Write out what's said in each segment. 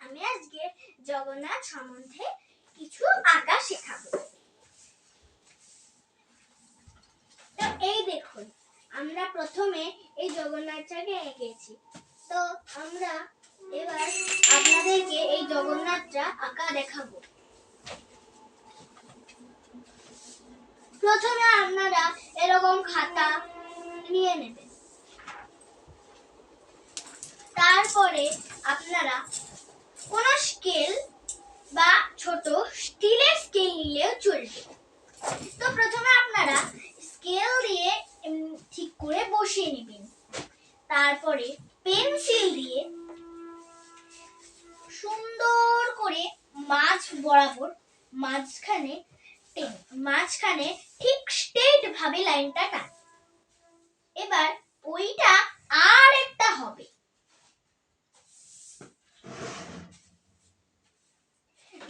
আমি আজকে জগন্নাথ সম্বন্ধে কিছু আঁকা শেখাবো। তো এই দেখুন, আমরা প্রথমে এই জগন্নাথটাকে এঁকেছি। তো আমরা এবার আপনাদেরকে এই জগন্নাথটা আঁকা দেখাবো। প্রথমে আপনারা এরকম খাতা নিয়ে নেবেন। তারপরে আপনারা কোন স্কেল বা ছোট স্টিলের স্কেল নিলেও চলবে। তো প্রথমে আপনারা স্কেল দিয়ে ঠিক করে বসিয়ে নেবেন। তারপরে পেন্সিল দিয়ে সুন্দর করে মাঝ বরাবর মাঝখানে ঠিক স্ট্রেট ভাবে লাইনটা টান। এবার ওইটা আর একটা হবে।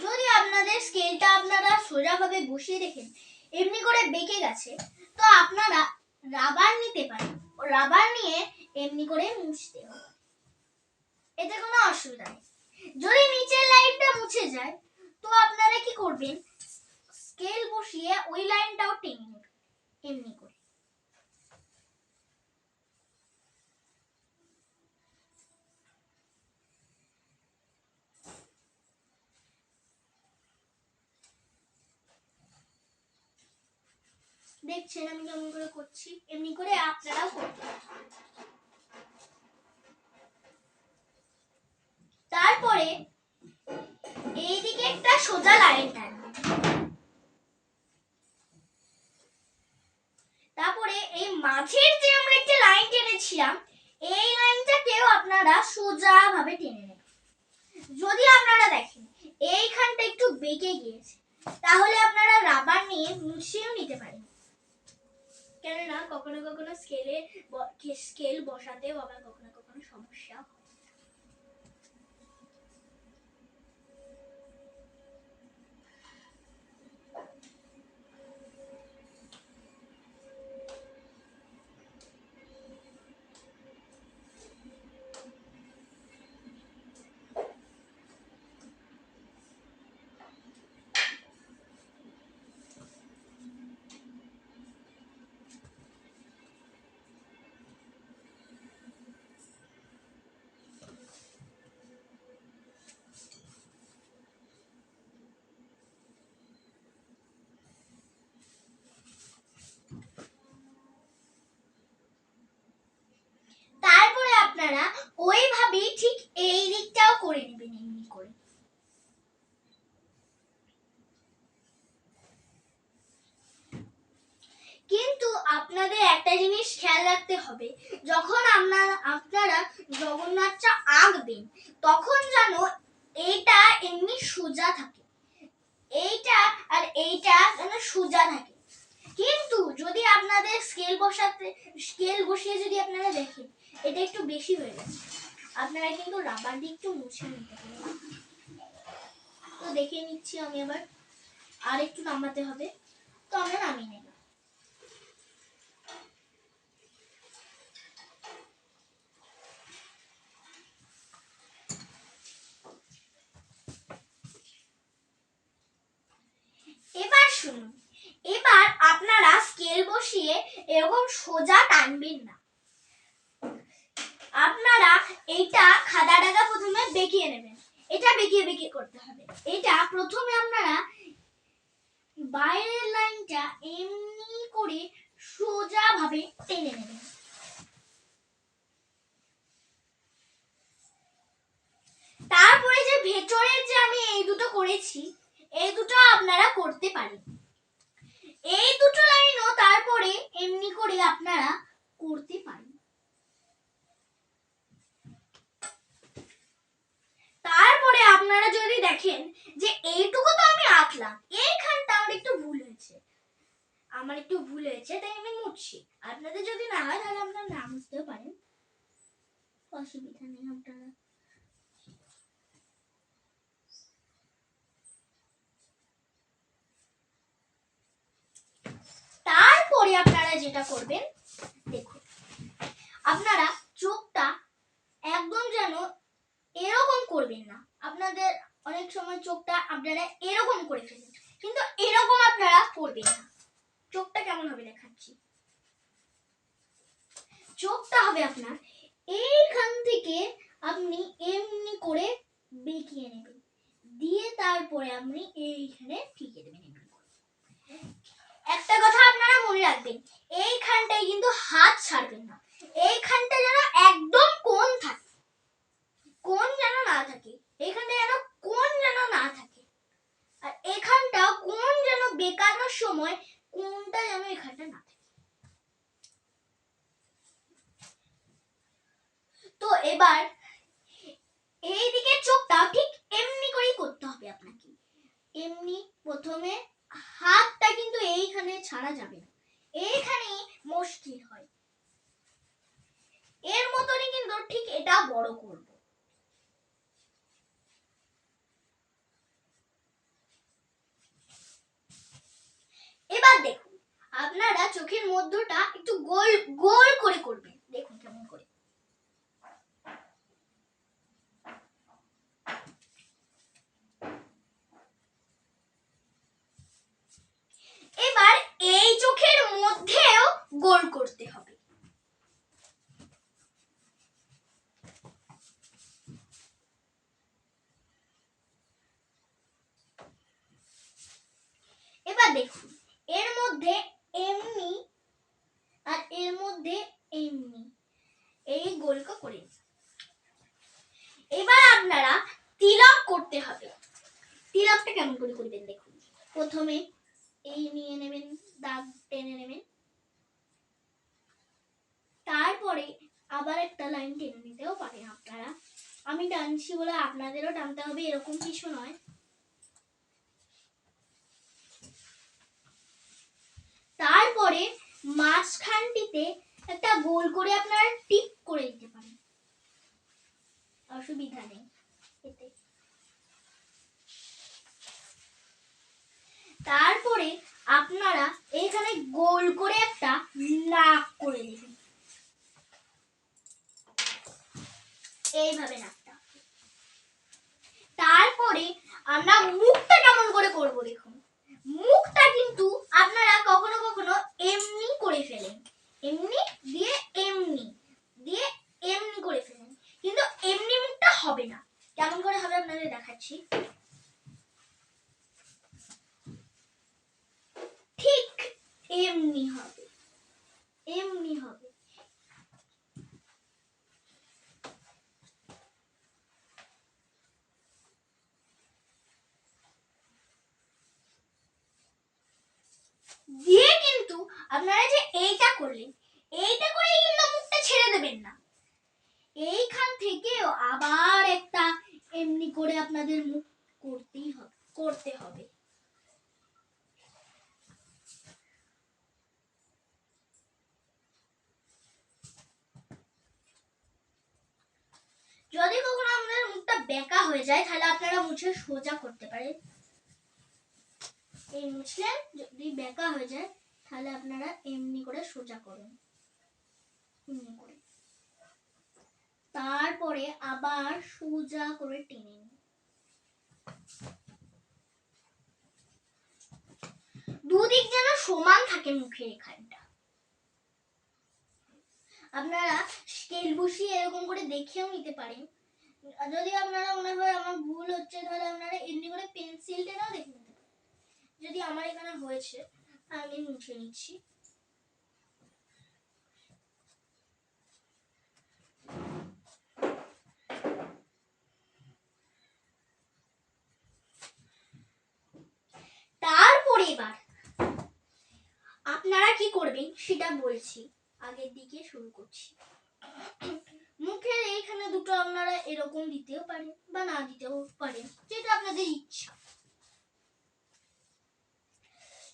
যদি আপনাদের স্কেলটা আপনারা সোজাভাবে বসিয়ে দেখেন এমনি করে বেঁকে গেছে, তো আপনারা রাবার নিতে পারেন। রাবার নিয়ে এমনি করে মুছতে হবে, এতে কোনো অসুবিধা নেই। যদি নিচের লাইনটা মুছে যায় তো আপনারা কি করবেন, স্কেল বসিয়ে ওই লাইনটাও টেনে নেবেন এমনি করে। দেখছেন আমি কেমন করে করছি, এমনি করে আপনারাও করতে পারেন। তারপরে এইদিকে একটা সোজা লাইন টানবেন। তারপরে এই মাঝের যে আমরা একটা লাইন টেনেছিলাম এই লাইনটাকেও আপনারা সোজা ভাবে টেনে নেবেন। যদি আপনারা দেখেন এইখানটা একটু বেঁকে গিয়েছে, তাহলে আপনারা রাবার নিয়ে মুছিয়েও নিতে পারেন। কেননা কখনো কখনো স্কেল বসাতেও আবার কখনো কখনো সমস্যা হয়। তারপরে আপনারা ওইভাবেই ঠিক এই দিকটাও করে নেবেন এমনি করে। কিন্তু আপনাদের একটা জিনিস খেয়াল রাখতে হবে, যখন আপনারা জগন্নাথটা আঁকবেন তখন যেন এইটা এমনি সোজা থাকে, এইটা আর এইটা যেন সোজা থাকে। কিন্তু যদি আপনাদের স্কেল বসিয়ে যদি আপনারা দেখেন এটা একটু বেশি হয়ে গেছে, আপনারা কিন্তু রাবার দিয়ে একটু মুছে নিতে পারেন। তো দেখে নিচ্ছি আমি, আবার আর একটু নামাতে হবে, তো আমরা নামিয়ে নেব। এবার শুনুন, এবার আপনারা স্কেল বসিয়ে এরকম সোজা টানবেন না। আপনারা এইটা খাদাটাকে প্রথমে বেঁকিয়ে নেবেন। এটা বেঁকিয়ে বেঁকিয়ে করতে হবে। এটা প্রথমে আপনারা বাইরের লাইনটা এমনি করে সোজা ভাবে টেনে নেবেন। তারপরে যে ভেতরের যে আমি এই দুটো করেছি এই দুটো আপনারা করতে পারেন। এই দুটো লাইনও তারপরে এমনি করে আপনারা করতে পারেন। তারপরে আপনারা যদি দেখেন যে এইটুকু তো আমি আঁকলাম, এইখানটা আমার একটু ভুল হয়েছে তাই আমি মুছছি। আপনাদের যদি না হয় তাহলে আপনারা না মুছতেও পারেন, অসুবিধা নেই। আপনারা তারপরে আপনারা যেটা করবেন, দেখুন আপনারা চোখটা একদম যেন এরকম করবেন না। আপনাদের অনেক সময় চোখটা আপনারা এরকম করে ফেলেন, কিন্তু এরকম আপনারা করবেন না। চোখটা কেমন হবে দেখাচ্ছি। চোখটা হবে আপনার এইখান থেকে আপনি এমনি করে বেঁকিয়ে নেবেন, দিয়ে তারপরে আপনি এইখানে ঠেকিয়ে দেবেন। একটা কথা আপনারা মনে রাখবেন, এইখানটায় কিন্তু হাত ছাড়বেন না। এইখানটা যেন একদম কোণ থাকে, কোণ যেন না থাকে, এইখানটা যেন কোণ যেন না থাকে, আর এখানটা কোণ যেন বেঁকানোর সময় কোণটা যেন এখানটা না থাকে। তো এবার এইদিকে চোখটা ঠিক এমনি করেই করতে হবে আপনাকে। এমনি প্রথমে হাতটা কিন্তু এইখানে ছাড়া যাবে না, এইখানে মুশকিল হয়। এর মতনই কিন্তু ঠিক এটা বড় করব। এবার দেখুন, আপনারা চোখের মধ্যটা একটু গোল গোল করে করবেন। দেখুন কেমন করে। এবার এই চোখের মধ্যেও গোল করতে হবে। এবার দেখুন, এর মধ্যে এমনি আর এর মধ্যে এমনি এই গোলটা করে। এবার আপনারা তিলক করতে হবে। তিলকটা কেমন করে করবেন দেখুন। প্রথমে এই নিয়ে নেবেন, দাগ টেনে নেবেন, তারপরে আবার একটা লাইন টেনে নিতেও পারেন আপনারা। আমি টানছি বলে আপনাদেরও টানতে হবে এরকম কিছু নয়। তারপরে মাঝখানটিতে একটা গোল করে আপনারা টিপ করে দিতে পারেন, অসুবিধা নেই এতে। তারপরে আপনারা এখানে গোল করে একটা নাক করে দিবেন, এইভাবে নাকটা। তারপরে আমরা মুখটা কেমন করে করব দেখুন। মুখটা কিন্তু আপনারা কখনো কখনো এমনি করে ফেলেন, এমনি দিয়ে এমনি দিয়ে এমনি করে ফেলেন, কিন্তু এমনি মুখটা হবে না। কেমন করে হবে আপনাদের দেখাচ্ছি। ঠিক এমনি হবে, এমনি হবে। দিয়ে কিন্তু আপনারা যে এইটা করলেন, এইটা করে কিন্তু মুখটা ছেড়ে দেবেন না। এইখান থেকেও আবার একটা এমনি করে আপনাদের মুখ করতেই হবে, করতে হবে। যদি কখনো আপনাদের মুখটা বেঁকা হয়ে যায় তাহলে আপনারা মুছে সোজা করতে পারেন। এই মুছলেন, যদি বেঁকা হয়ে যায় তাহলে আপনারা এমনি করে সোজা করুন, এমনি করে। তারপরে আবার সোজা করে টেনে নিন। দুদিক যেন সমান থাকে মুখের এখানটা। আপনারা স্কেল বসিয়ে এরকম করে দেখেও নিতে পারেন। যদি আপনারা মনে হয় আমার ভুল হচ্ছে তাহলে আপনারা এমনি করে পেন্সিল টেনেও দেখে নিতে পারেন। যদি আমার এখানে হয়েছে আমি মুছে নিচ্ছি। তারপরে এবার আপনারা কি করবেন সেটা বলছি। আগের দিকে শুরু করছি। মুখের এইখানে দুটো আপনারা এরকম দিতেও পারেন বা না দিতেও পারেন, যেটা আপনাদের ইচ্ছা।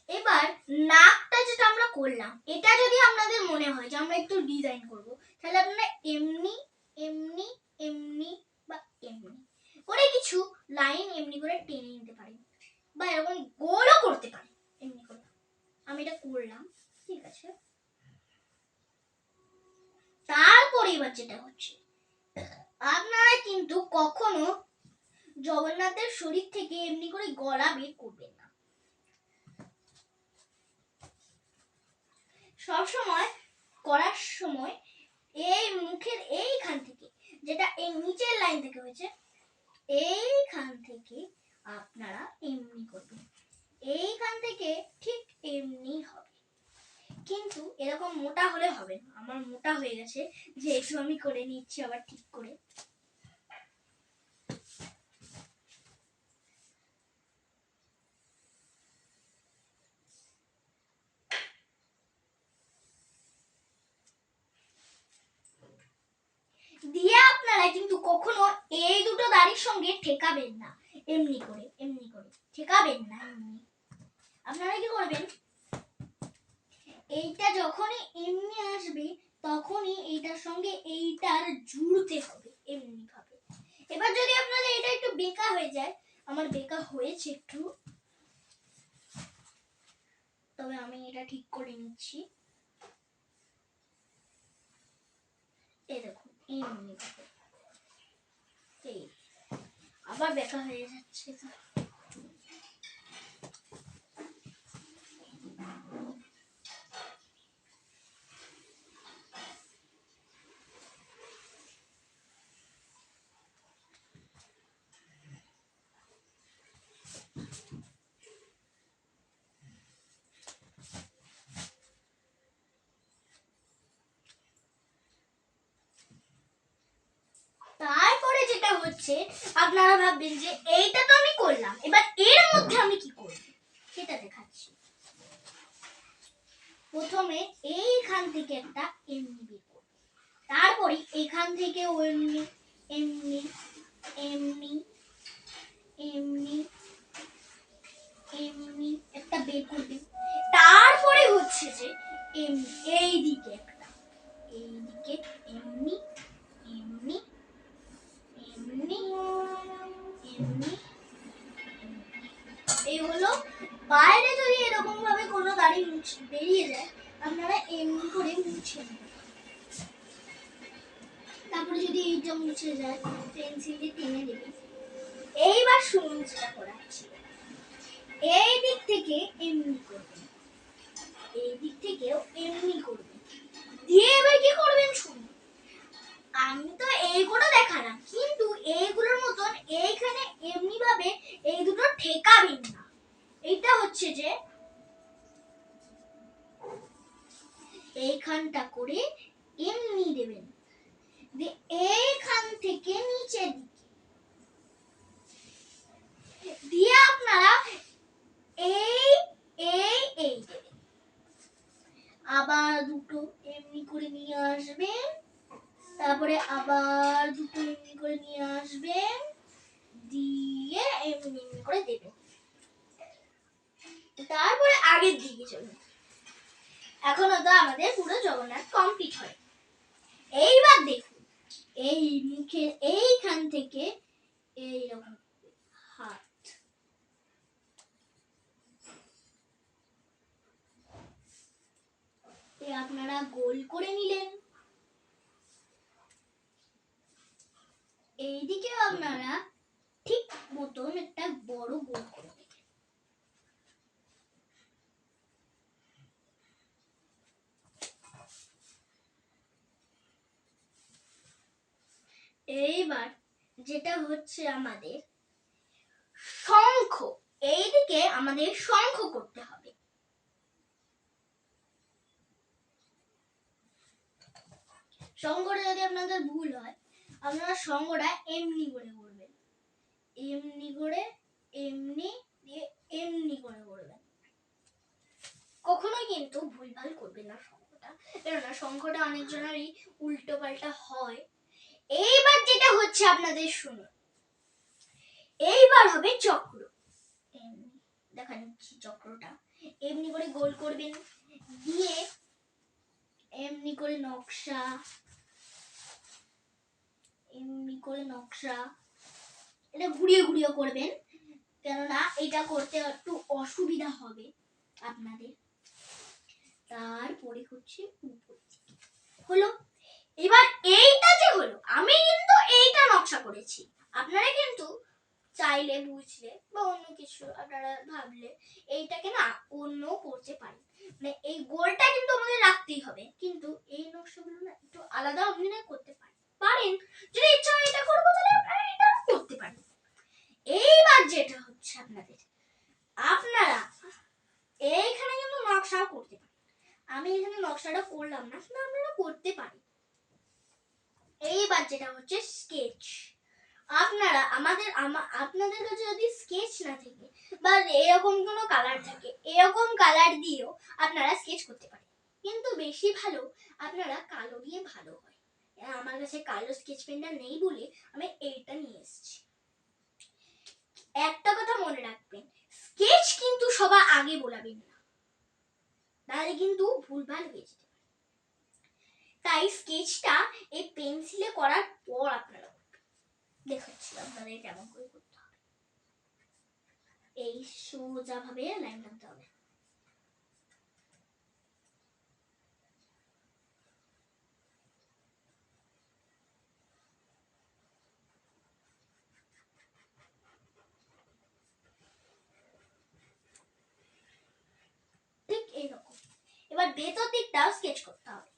এবার নাকটা যেটা আমরা করলাম, এটা যদি আপনাদের মনে হয় যে আমরা একটু ডিজাইন করব, তাহলে আপনারা এমনি এমনি এমনি বা এমনি করে কিছু লাইন এমনি করে টেনে নিতে পারেন, বা এরকম গোলও করতে পারেন এমনি করে। আমি এটা করলাম, ঠিক আছে। তারপরে এবার যেটা হচ্ছে, আপনারা কিন্তু কখনো জগন্নাথের শরীর থেকে এমনি করে গলা বের করবেন না। সবসময় করার সময় এই মুখের এইখান থেকে, যেটা এই নিচের লাইন থেকে হয়েছে, এইখান থেকে আপনারা এমনি করবেন, এইখান থেকে ঠিক এমনি হবে। কিন্তু এরকম মোটা হলে হবে না, আমার মোটা হয়ে গেছে, যেহেতু আমি করে নিচ্ছি আবার ঠিক করে। দিয়ে আপনারা কিন্তু কখনো এই দুটো দাড়ির সঙ্গে ঠেকাবেন না, এমনি করে ঠেকাবেন না। এমনি আপনারা কি করবেন, এইটা যখনই এমনি আসবে তখনই এইটার সঙ্গে এইটার জুড়তে হবে এমনি ভাবে। এবার যদি আপনাদের এটা একটু বেঁকা হয়ে যায়, আমার বেঁকা হয়েছে একটু, তবে আমি এটা ঠিক করে নিচ্ছি। এই দেখুন এমনি ভাবে, এই আবার বেঁকা হয়ে যাচ্ছে। তারপরে যেটা হচ্ছে, আপনারা ভাববেন যে এইটা তো আমি করলাম, এবার এর মধ্যে আমি কি করব সেটা দেখাচ্ছি। প্রথমে এইখান থেকে একটা এমনি বের করব, তারপরে এখান থেকে এমনি এমনি এমনি এমনি এমনি একটা বের করবেন। তারপরে হচ্ছে যে এই দিকে একটা, এই দিকে এমনি এমনি এমনি এমনি, এই হলো। বাইরে যদি এরকম ভাবে কোনো দাড়ি বেরিয়ে যায়, আপনারা এমনি করে মুছে নেবেন। তারপরে যদি এইটা মুছে যায়, পেন্সিল দিয়ে টেনে দেবেন। এইবার শুনুন যেটা করাচ্ছি, এই দিক থেকে এমনি করবেন, এই দিক থেকেও এমনি করবেন, দিয়ে এবার কি করবেন শুনুন। আমি তো এইগুলো দেখালাম, কিন্তু এইগুলোর মতন এইখানে এমনি ভাবে এই দুটো ঠেকাবেন না। এইটা হচ্ছে যে এইখানটা করে এমনি দেবেন, এইখান থেকে নিচের দিকে দিয়ে আপনারা এই এই এই দেবেন। আবার দুটো এমনি করে নিয়ে আসবেন, তারপরে আবার দুটো এমনি করে নিয়ে আসবেন, দিয়ে এমনি এমনি করে দেবেন। তারপরে আগের দিকে চলুন। এখনো তো আমাদের পুরো জগন্নাথ কমপ্লিট হয়। এইবার দেখুন, এই মুখের এইখান থেকে এইরকম হাত, আপনারা গোল করে নিলেন। এইদিকেও আপনারা ঠিক মতন একটা বড় গোল করে নেবেন। এইবার যেটা হচ্ছে আমাদের শঙ্খ, এইদিকে আমাদের শঙ্খ করতে হবে। শঙ্খটা যদি আপনাদের ভুল হয়, আপনারা শঙ্খটা এমনি করে করবেন, এমনি করে এমনি দিয়ে এমনি করে করবেন। কখনোই কিন্তু ভুলভাল করবেন না শঙ্খটা, কেননা শঙ্খটা অনেকজনেরই উল্টো পাল্টা হয়। এইবার যেটা হচ্ছে আপনাদের শুনুন, এইবার হবে চক্র। দেখা নিচ্ছি চক্রটা এমনি করে গোল করবেন, দিয়ে এমনি করে নকশা, এমনি করে নকশা, এটা ঘুরিয়ে ঘুরিয়ে করবেন, কেননা এটা করতে একটু অসুবিধা হবে আপনাদের। তারপরে হচ্ছে উপর হলো। এবার এইটা যে হলো, আমি কিন্তু এইটা নকশা করেছি, আপনারা কিন্তু চাইলে বুঝলে বা অন্য কিছু আপনারা ভাবলে এইটাকে না অন্য করতে পারেন। মানে এই গোলটা কিন্তু আমাদের রাখতেই হবে, কিন্তু এই নকশাগুলো না একটু আলাদা অভিনয় করতে পারেন। যদি ইচ্ছা হয় এটা করবো তাহলে আপনারা এটা করতে পারেন। এইবার যেটা হচ্ছে আপনারা এইখানে কিন্তু নকশাও করতে পারেন। আমি এখানে নকশাটা করলাম না, কিন্তু আপনারা করতে পারেন। এইবার যেটা হচ্ছে স্কেচ। আপনারা আপনাদের কাছে যদি স্কেচ না থাকে বা এরকম কোনো কালার থাকে, এরকম কালার দিয়েও আপনারা স্কেচ করতে পারেন, কিন্তু বেশি ভালো আপনারা কালো দিয়ে ভালো হয়। আমার কাছে কালো স্কেচ পেনটা নেই বলে আমি এইটা নিয়ে এসেছি। একটা কথা মনে রাখবেন, স্কেচ কিন্তু সবার আগে বোলাবেন না, তাহলে কিন্তু ভুলভাল হয়ে যেতে পারে। তাই স্কেচটা এই পেন্সিলে করার পর আপনারা দেখাচ্ছি আপনাদের কেমন করে করতে হবে। এই সোজা ভাবে লাইন টানতে হবে। ঠিক এইরকম। এবার ভেতর দিকটাও স্কেচ করতে হবে।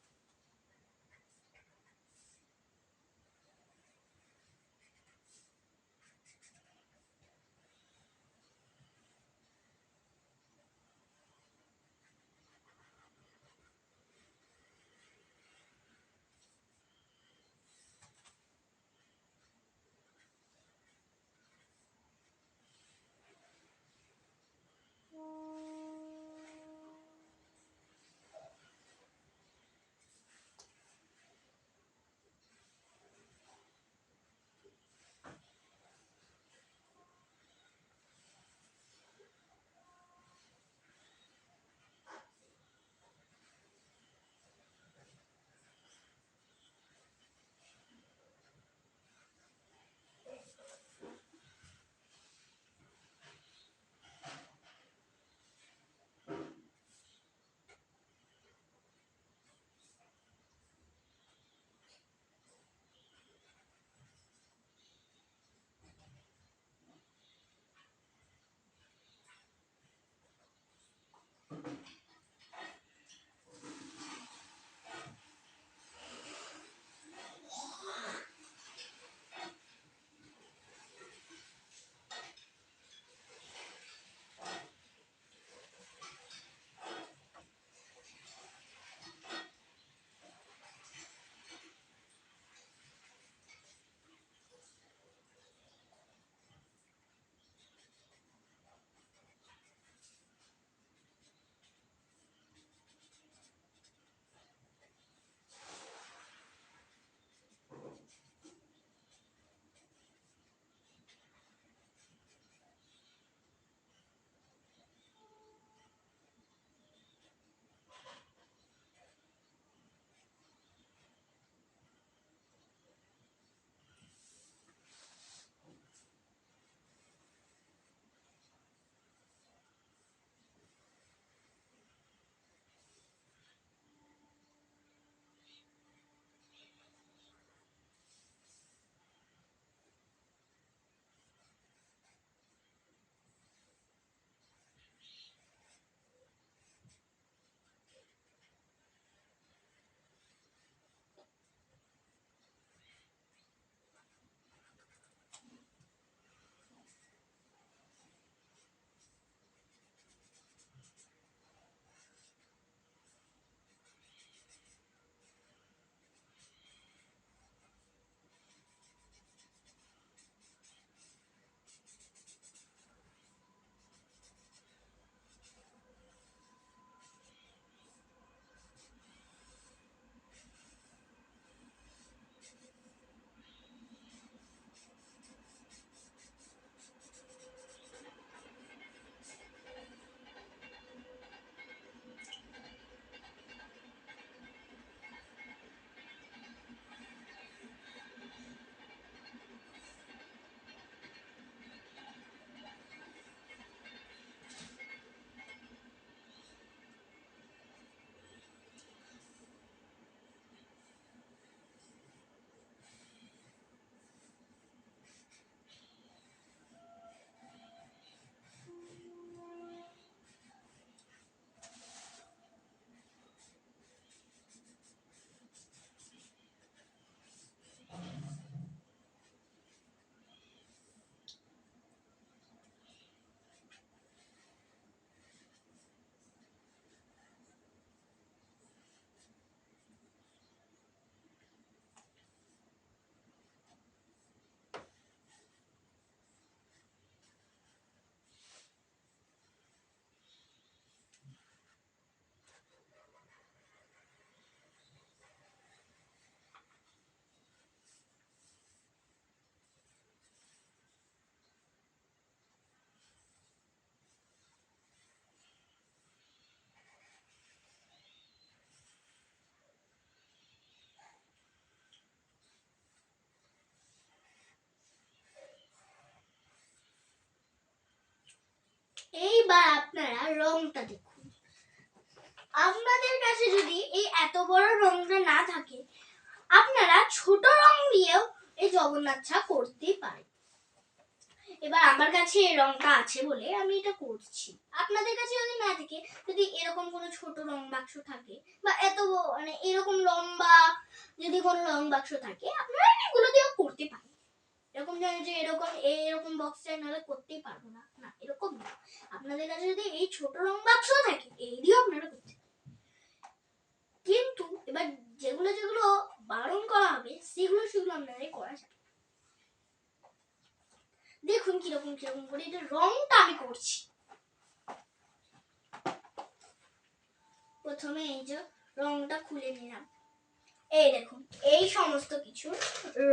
আপনারা রংটা দেখুন। আপনাদের কাছে যদি এই এত বড় রংটা না থাকে, আপনারা ছোট রং দিয়েও এই জগন্নাথটা করতে পারেন। এবার আমার কাছে এই রংটা আছে বলে আমি এটা করছি। আপনাদের কাছে যদি না থাকে, যদি এরকম কোনো ছোট রং বাক্স থাকে বা এত মানে এরকম লম্বা যদি কোনো রং বাক্স থাকে, আপনারা এগুলো দিয়েও করতে পারেন। এরকম জানেন যে এরকম বক্স চাই নাহলে করতেই পারবো না, না এরকম না। আপনাদের কাছে যদি এই ছোট রং বাক্স থাকে, এই দিয়েও আপনারা করতে পারেন। কিন্তু এবার যেগুলো যেগুলো বারণ করা হবে সেগুলো আপনাদের করা যাবে। দেখুন কিরকম কিরকম করে এটা রংটা আমি করছি। প্রথমে এই যে রংটা খুলে নিলাম। এই দেখুন, এই সমস্ত কিছু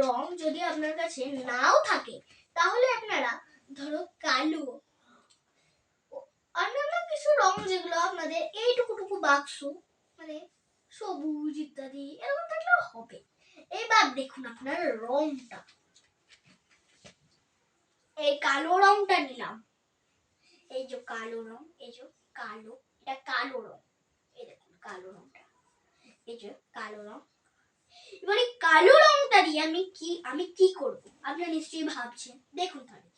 রং যদি আপনার কাছে নাও থাকে, তাহলে আপনারা ধরো কালো, অন্যান্য কিছু রং যেগুলো আপনাদের এইটুকুটুকু বাক্স মানে সবুজ ইত্যাদি এরকম থাকলেও হবে। এবার দেখুন আপনার রংটা, এই কালো রংটা নিলাম। এই যে কালো রং, এই যে কালো, এটা কালো রং। এই দেখুন কালো রংটা, এই যে কালো রং। এবার এই কালো রংটা দিয়ে আমি কি করব আপনারা নিশ্চয়ই ভাবছেন। দেখুন তাহলে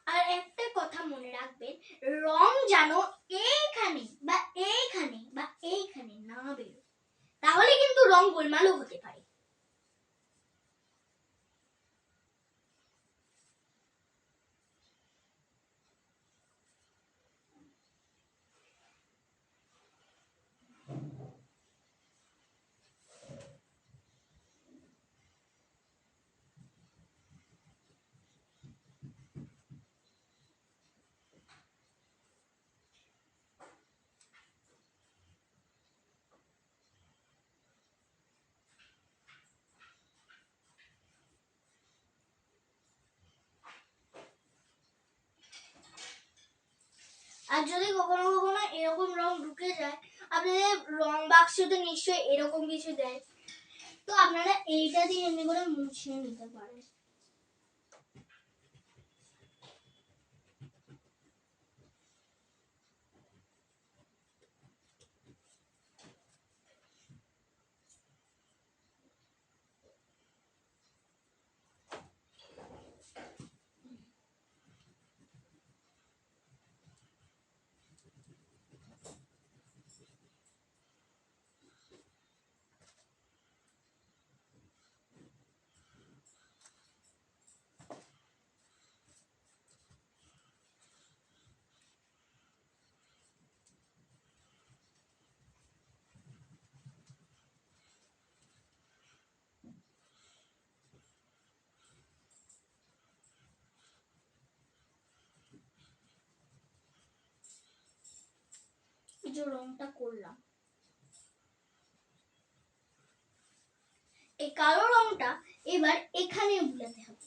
আর একটা কথা মনে রাখবেন, রং যেন এইখানে বা এইখানে বা এইখানে না বেরোয়, তাহলে কিন্তু রং গোলমালও হতে পারে। আর যদি কখনো কখনো এরকম রং ঢুকে যায়, আপনাদের রং বাক্সতে নিশ্চয়ই এরকম কিছু দেয়, তো আপনারা এইটা দিয়ে এমনি করে মুছিয়ে নিতে পারেন। এই যে রংটা করলাম, এই কালো রংটা এবার এখানে বুলাতে হবে।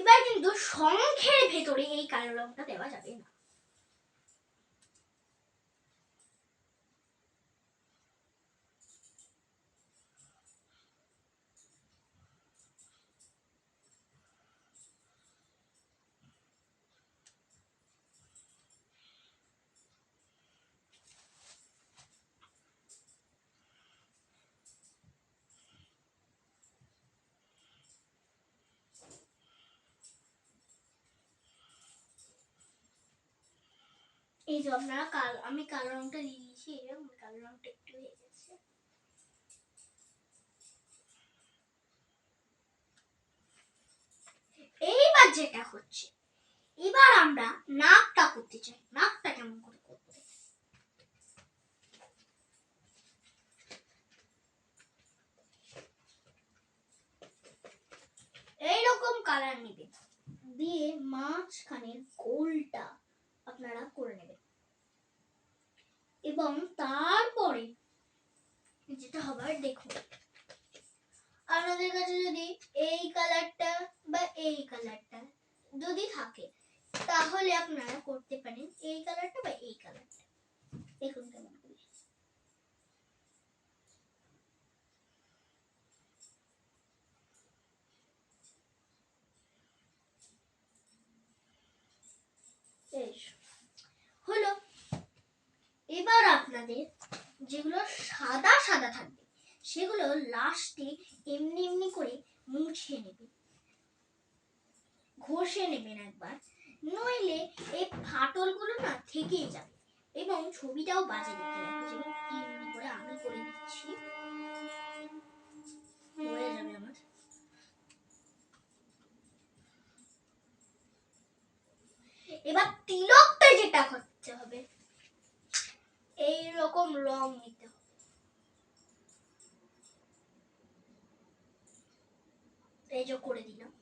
এবার কিন্তু শঙ্খের ভেতরে এই কালো রংটা দেওয়া যাবে না। এই যে আপনারা আমি কালো রংটা দিয়ে দিয়েছি, এই যে কালো রংটা একটু হয়ে গেছে। এইবার যেটা হচ্ছে, এবার আমরা নাকটা করতে চাই। নাকটা কেমন করে করব? এইরকম কালার নেবেন, দিয়ে মাঝখানের গোলটা আপনারা করে নেবেন এবং তারপরে যেটা হবে দেখুন, আপনাদের কাছে যদি এই কালারটা বা এই কালারটা যদি থাকে তাহলে আপনারা করতে পারেন এই কালারটা বা এই কালারটা। দেখুন কেমন করে। হলো। এবার আপনাদের যেগুলো সাদা সাদা থাকবে সেগুলো লাস্টে এমনি এমনি করে মুছে নেবেন, ঘষে নেবেন একবার, নইলে এই ফাটলগুলো না থেকেই যাবে এবং ছবিটাও বাজে দেখতে লাগবে। যেমন এমনি করে আমি করে দিচ্ছি, হয়ে যাবে আমার। এবার তিলকটা যেটা করতে হবে, এই রকম রং নিতে হবে। এই যে করে দিলাম।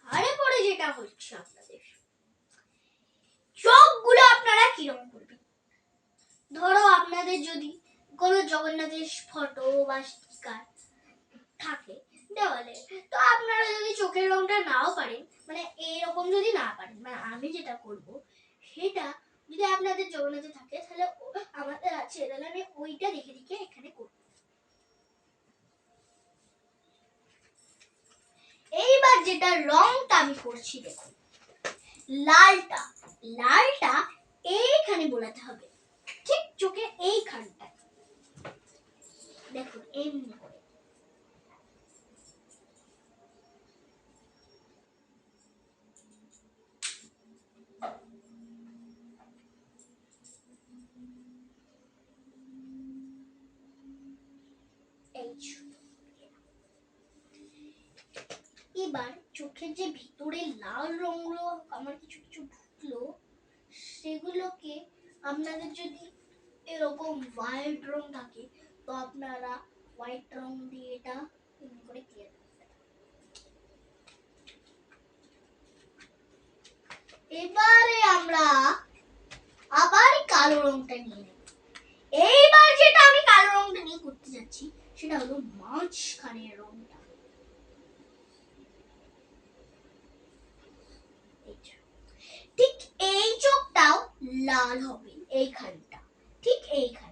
আরে পরে যেটা হচ্ছে আপনাদের চোখগুলো আপনারা কিরকম করবেন। ধরো আপনাদের যদি কোনো জগন্নাথের ফটো বা স্টিকার থাকে দেওয়ালে, তো আপনারা যদি চোখের রংটা নাও পারেন, মানে এরকম যদি না পারেন, মানে আমি যেটা করব সেটা যদি আপনাদের জগন্নাথে থাকে তাহলে আমাদের আছে, তাহলে আমি ওইটা দেখে দেখে এখানে করব। এইবার যেটা রংটা আমি করছি দেখুন, লালটা লালটা এইখানে বোলাতে হবে, ঠিক চোখে এইখানটায় দেখুন এমনি করে। এবার চোখের যে ভিতরে লাল রঙগুলো আমার কিছু কিছু ঢুকলো সেগুলোকে আপনাদের যদি এরকম হোয়াইট রং থাকে তো আপনারা হোয়াইট রং দিয়ে এটা এমনি করে ক্লিয়ার করবেন। এবারে আমরা আবার কালো রংটা নিয়ে নেব। এইবার যেটা আমি কালো রংটা নিয়ে করতে যাচ্ছি সেটা হলো মাঝখানের রংটা। ঠিক এই চোখটাও লাল হবে, এইখানটা, ঠিক এইখানটা।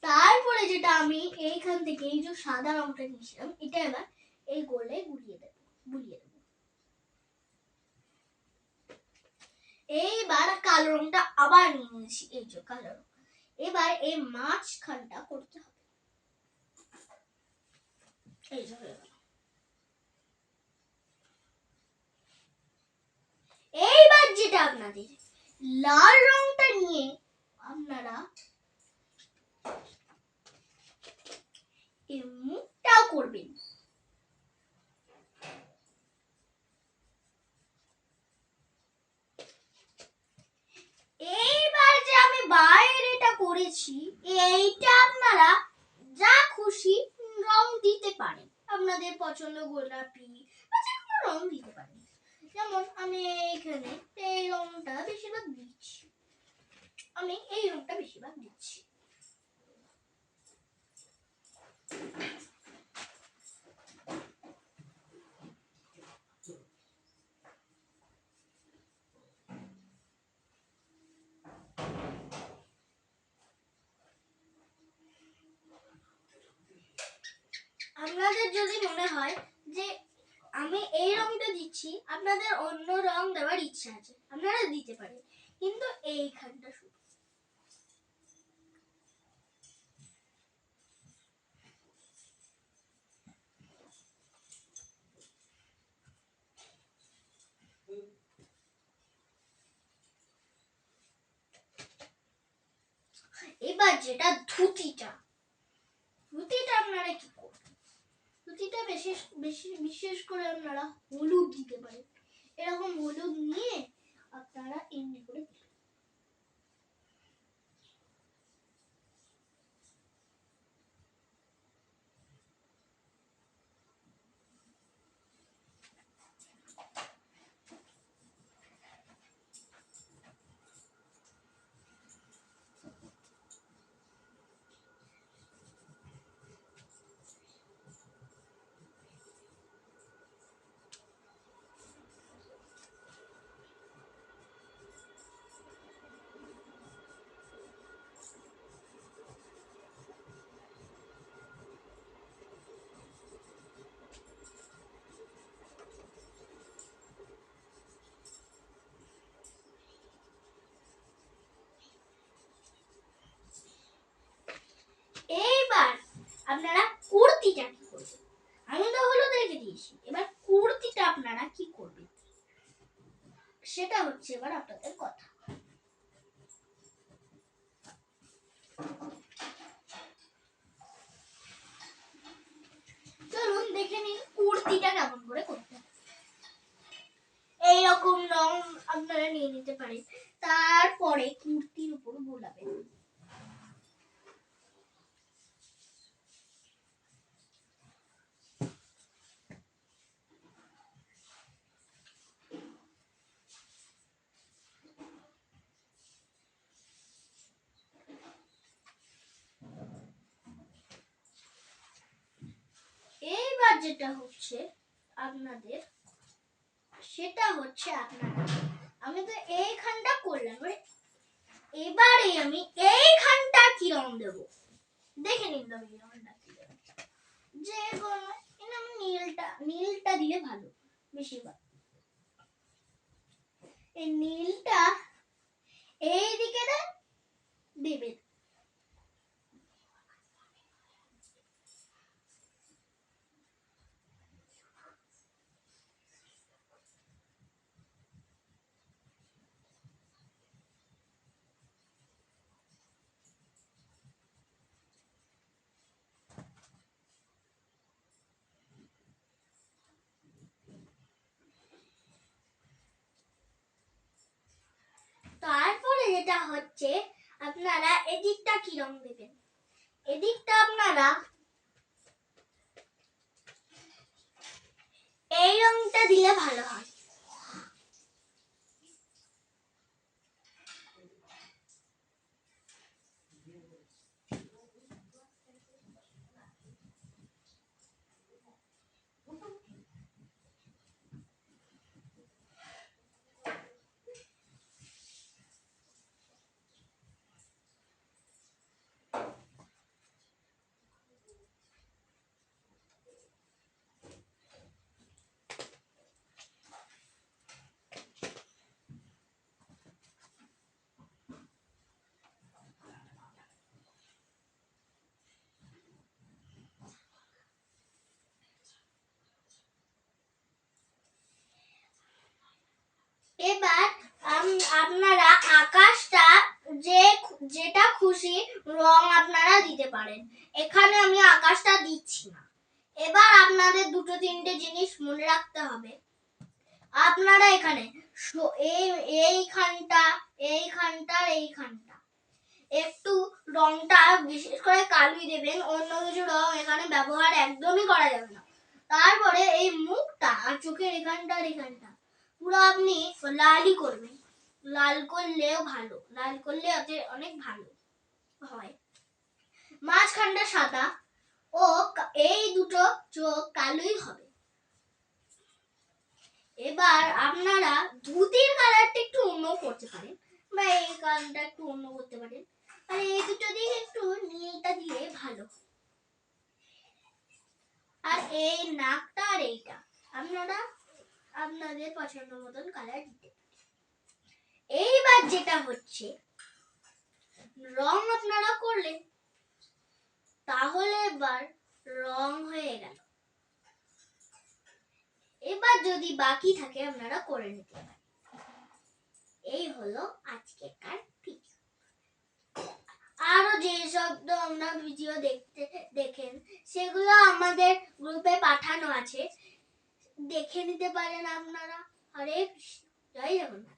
তারপরে যেটা আমি এইখান থেকে এই যে সাদা রংটা নিয়েছিলাম এটা এবার এই গোলে বুলিয়ে দেব। এইবার কালো রংটা আবার নিয়ে নিয়েছি, এই যে কালো রং। এবার এই মাঝখানটা করতে হবে, এই যে হয়ে গেল। এইবার যেটা আপনাদের লাল রংটা নিয়ে আপনারা এই মুখটাও করবেন। এইবার যে আমি বাইরেটা করেছি এইটা আপনারা যা খুশি রং দিতে পারেন, আপনাদের পছন্দ গোলাপি বা যে কোনো রং দিতে পারেন। যেমন আমি এখানে এই রংটা বেশিরভাগ দিচ্ছি, আমি এই রংটা বেশিরভাগ দিচ্ছি। আপনাদের যদি মনে হয় যে আমি এই রংটা দিচ্ছি আপনাদের অন্য রং দেওয়ার ইচ্ছা আছে আপনারা দিতে পারেন, কিন্তু এইখানটা শুধু। এবার যেটা ধুতিটা আপনারা কি করবেন? ধুতিটা বিশেষ করে আপনারা হলুদ দিতে পারেন। এরকম হলুদ নিয়ে আপনারা এমনি করে দিবেন। এইবার আপনারা কুর্তিটা কি করবেন? আমি তো হলুদ রেখে দিয়েছি, এবার কুর্তিটা আপনারা কি করবেন সেটা হচ্ছে এবার আপনাদের কথা। চলুন দেখে নিন কুর্তিটা কেমন করে করতে হয়। এইরকম রং আপনারা নিয়ে নিতে পারেন, তারপরে কুর্তির উপর বোলাবেন। এইবার যেটা হচ্ছে আপনাদের সেটা হচ্ছে আপনারা, আমি তো এইখানটা করলাম, এবারে আমি এইখানটা কি রং দেব দেখে নিন। আমি রংটা কি দেব, যে কোনো আমি নীলটা দিলে ভালো বেশিরভাগ। এই নীলটা এই দিকে দেবেন। তারপরে যেটা হচ্ছে আপনারা এদিকটা কি রং দেবেন, এদিকটা আপনারা এই রংটা দিলে ভালো হয়। এবার আপনারা আকাশটা যেটা খুশি রং আপনারা দিতে পারেন, এখানে আমি আকাশটা দিচ্ছি না। এবার আপনাদের দুটো তিনটে জিনিস মনে রাখতে হবে। আপনারা এখানে এইখানটা একটু রংটা বিশেষ করে কালি দেবেন, অন্য কিছু রং এখানে ব্যবহার একদমই করা যাবে না। তারপরে এই মুখটা আর চোখের এখানটা পুরো আপনি লালই করবেন, লাল করলেও ভালো, লাল করলে অনেক ভালো হয়। মাঝখানটা সাদা ও এই দুটো চোখ কালোই হবে। এবার আপনারা ধুতির কালারটা একটু অন্য করতে পারেন, বা এই কালারটা একটু অন্য করতে পারেন, আর এই দুটো দিয়ে একটু নীলটা দিলে ভালো। আর এই নাকটা আর এইটা আপনারা আপনাদের পছন্দ মতন কালার দিতে পারেন। এইবার যেটা হচ্ছে, রং আপনারা করলেন, তাহলে এবার রং হয়ে গেল। এবার যদি বাকি থাকে আপনারা করে নিতে পারেন। এই হলো আজকেকার ভিডিও। আরো যে সব আমরা ভিডিও দেখেন সেগুলো আমাদের গ্রুপে পাঠানো আছে, দেখে নিতে পারেন আপনারা। হরে কৃষ্ণ, জয় জগন্নাথ।